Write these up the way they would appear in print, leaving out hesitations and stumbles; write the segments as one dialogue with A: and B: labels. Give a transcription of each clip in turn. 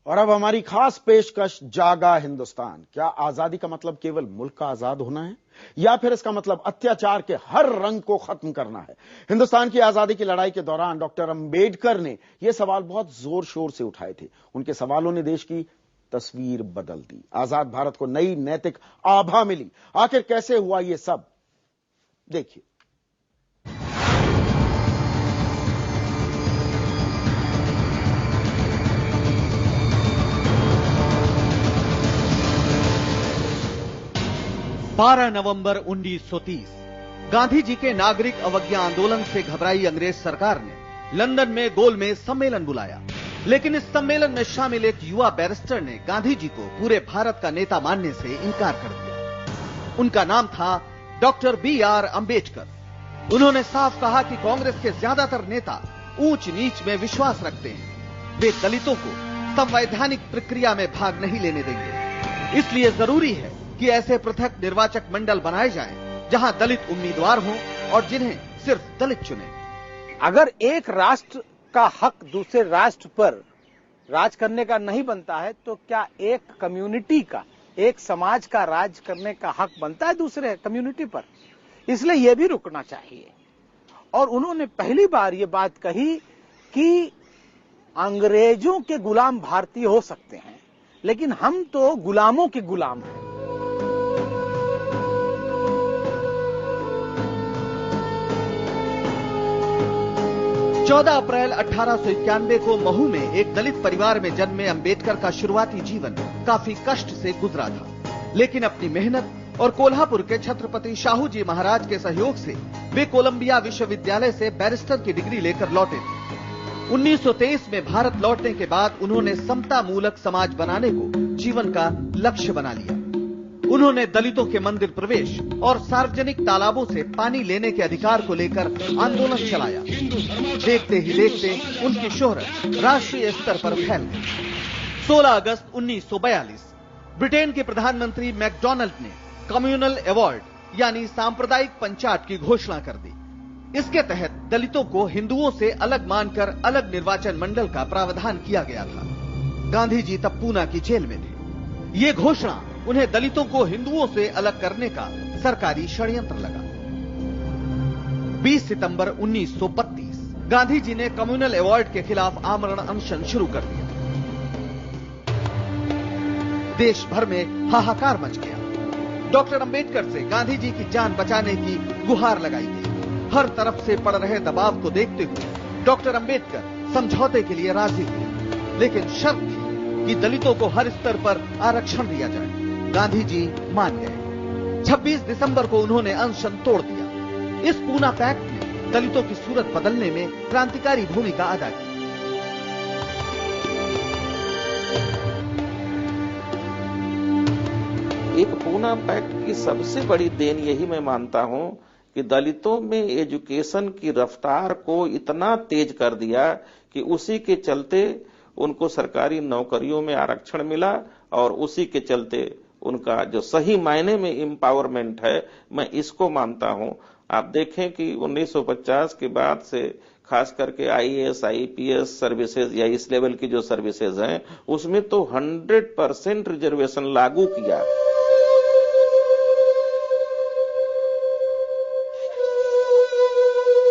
A: और अब हमारी खास पेशकश जागा हिंदुस्तान। क्या आजादी का मतलब केवल मुल्क का आजाद होना है या फिर इसका मतलब अत्याचार के हर रंग को खत्म करना है? हिंदुस्तान की आजादी की लड़ाई के दौरान डॉक्टर अंबेडकर ने यह सवाल बहुत जोर शोर से उठाए थे। उनके सवालों ने देश की तस्वीर बदल दी। आजाद भारत को नई नैतिक आभा मिली। आखिर कैसे हुआ यह सब, देखिए।
B: नवंबर 1930 गांधी जी के नागरिक अवज्ञा आंदोलन से घबराई अंग्रेज सरकार ने लंदन में गोलमेज सम्मेलन बुलाया। लेकिन इस सम्मेलन में शामिल एक युवा बैरिस्टर ने गांधी जी को पूरे भारत का नेता मानने से इनकार कर दिया। उनका नाम था डॉक्टर B.R. अंबेडकर। उन्होंने साफ कहा कि कांग्रेस के ज्यादातर नेता ऊंच नीच में विश्वास रखते हैं। वे दलितों को संवैधानिक प्रक्रिया में भाग नहीं लेने देंगे। इसलिए जरूरी है कि ऐसे पृथक निर्वाचक मंडल बनाए जाएं, जहां दलित उम्मीदवार हों और जिन्हें सिर्फ दलित चुने।
C: अगर एक राष्ट्र का हक दूसरे राष्ट्र पर राज करने का नहीं बनता है, तो क्या एक कम्युनिटी का, एक समाज का राज करने का हक बनता है दूसरे कम्युनिटी पर? इसलिए यह भी रुकना चाहिए। और उन्होंने पहली बार यह बात कही कि अंग्रेजों के गुलाम भारतीय हो सकते हैं, लेकिन हम तो गुलामों के गुलाम हैं।
B: 14 अप्रैल 1891 को महू में एक दलित परिवार में जन्मे अंबेडकर का शुरुआती जीवन काफी कष्ट से गुजरा था। लेकिन अपनी मेहनत और कोल्हापुर के छत्रपति शाहू जी महाराज के सहयोग से वे कोलंबिया विश्वविद्यालय से बैरिस्टर की डिग्री लेकर लौटे थे। 1923 में भारत लौटने के बाद उन्होंने समता मूलक समाज बनाने को जीवन का लक्ष्य बना लिया। उन्होंने दलितों के मंदिर प्रवेश और सार्वजनिक तालाबों से पानी लेने के अधिकार को लेकर आंदोलन चलाया। देखते ही देखते उनकी शोहरत राष्ट्रीय स्तर पर फैल गई। 16 अगस्त 1942 ब्रिटेन के प्रधानमंत्री मैकडॉनल्ड ने कम्युनल अवार्ड यानी सांप्रदायिक पंचायत की घोषणा कर दी। इसके तहत दलितों को हिंदुओं से अलग मानकर अलग निर्वाचन मंडल का प्रावधान किया गया था। गांधी जी तब पूना की जेल में थे। ये घोषणा उन्हें दलितों को हिंदुओं से अलग करने का सरकारी षड्यंत्र लगा। 20 सितंबर 1932 गांधी जी ने कम्युनल अवार्ड के खिलाफ आमरण अनशन शुरू कर दिया। देश भर में हाहाकार मच गया। डॉक्टर अंबेडकर से गांधी जी की जान बचाने की गुहार लगाई गई। हर तरफ से पड़ रहे दबाव को देखते हुए डॉक्टर अंबेडकर समझौते के लिए राजी हुए, लेकिन शर्त थी कि दलितों को हर स्तर पर आरक्षण दिया जाए। गांधी जी मान गए। 26 दिसंबर को उन्होंने अनशन तोड़ दिया। इस पूना पैक्ट ने दलितों की सूरत बदलने में क्रांतिकारी भूमिका अदा की।
D: एक पूना पैक्ट की सबसे बड़ी देन यही मैं मानता हूं कि दलितों में एजुकेशन की रफ्तार को इतना तेज कर दिया कि उसी के चलते उनको सरकारी नौकरियों में आरक्षण मिला और उसी के चलते उनका जो सही मायने में एम्पावरमेंट है, मैं इसको मानता हूं। आप देखें कि 1950 के बाद से खास करके IAS, IPS सर्विसेज या इस लेवल की जो सर्विसेज हैं, उसमें तो 100% रिजर्वेशन लागू किया।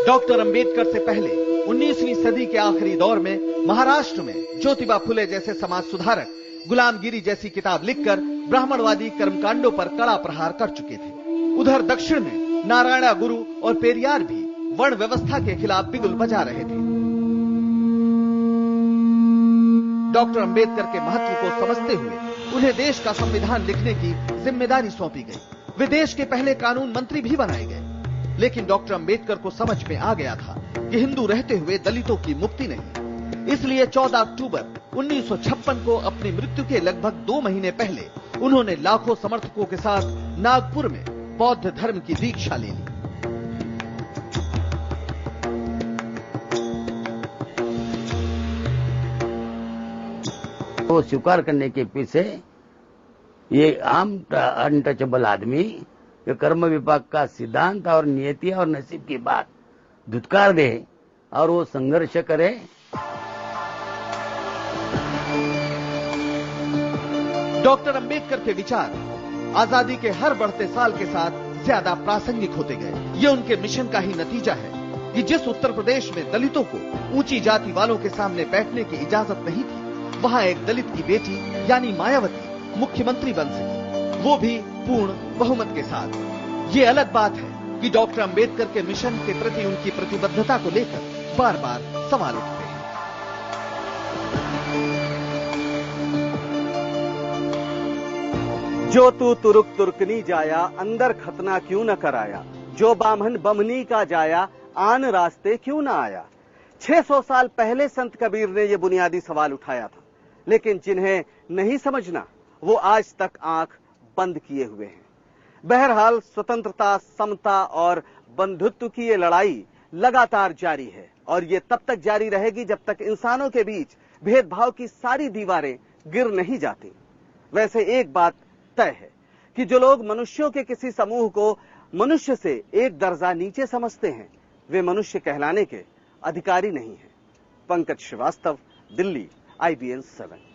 B: डॉक्टर अंबेडकर से पहले 19वीं सदी के आखिरी दौर में महाराष्ट्र में ज्योतिबा फुले जैसे समाज सुधारक गुलामगिरी जैसी किताब लिखकर ब्राह्मणवादी कर्मकांडों पर कड़ा प्रहार कर चुके थे। उधर दक्षिण में नारायण गुरु और पेरियार भी वर्ण व्यवस्था के खिलाफ बिगुल बजा रहे थे। डॉक्टर अंबेडकर के महत्व को समझते हुए उन्हें देश का संविधान लिखने की जिम्मेदारी सौंपी गई। वे देश के पहले कानून मंत्री भी बनाए गए। लेकिन डॉक्टर अंबेडकर को समझ में आ गया था कि हिंदू रहते हुए दलितों की मुक्ति नहीं। इसलिए 14 अक्टूबर 1956 को अपनी मृत्यु के लगभग 2 महीने पहले उन्होंने लाखों समर्थकों के साथ नागपुर में बौद्ध धर्म की दीक्षा ले ली।
E: वो स्वीकार करने के पीछे ये आम अनटचेबल आदमी ये कर्म विपाक का सिद्धांत और नियति और नसीब की बात धुतकार दे और वो संघर्ष करे।
B: डॉक्टर अंबेडकर के विचार आजादी के हर बढ़ते साल के साथ ज्यादा प्रासंगिक होते गए। ये उनके मिशन का ही नतीजा है कि जिस उत्तर प्रदेश में दलितों को ऊंची जाति वालों के सामने बैठने की इजाजत नहीं थी, वहां एक दलित की बेटी यानी मायावती मुख्यमंत्री बन सकी, वो भी पूर्ण बहुमत के साथ। ये अलग बात है कि डॉक्टर अंबेडकर के मिशन के प्रति उनकी प्रतिबद्धता को लेकर बार बार सवाल उठते हैं।
F: जो तू तुरुक तुर्कनी जाया, अंदर खतना क्यों न कराया, जो बामन बमनी का जाया, आन रास्ते क्यों न आया। 600 साल पहले संत कबीर ने यह बुनियादी सवाल उठाया था, लेकिन जिन्हें नहीं समझना वो आज तक आंख बंद किए हुए हैं। बहरहाल स्वतंत्रता, समता और बंधुत्व की ये लड़ाई लगातार जारी है और ये तब तक जारी रहेगी जब तक इंसानों के बीच भेदभाव की सारी दीवारें गिर नहीं जाती। वैसे एक बात तय है कि जो लोग मनुष्यों के किसी समूह को मनुष्य से एक दर्जा नीचे समझते हैं, वे मनुष्य कहलाने के अधिकारी नहीं हैं। पंकज श्रीवास्तव, दिल्ली, IBN 7।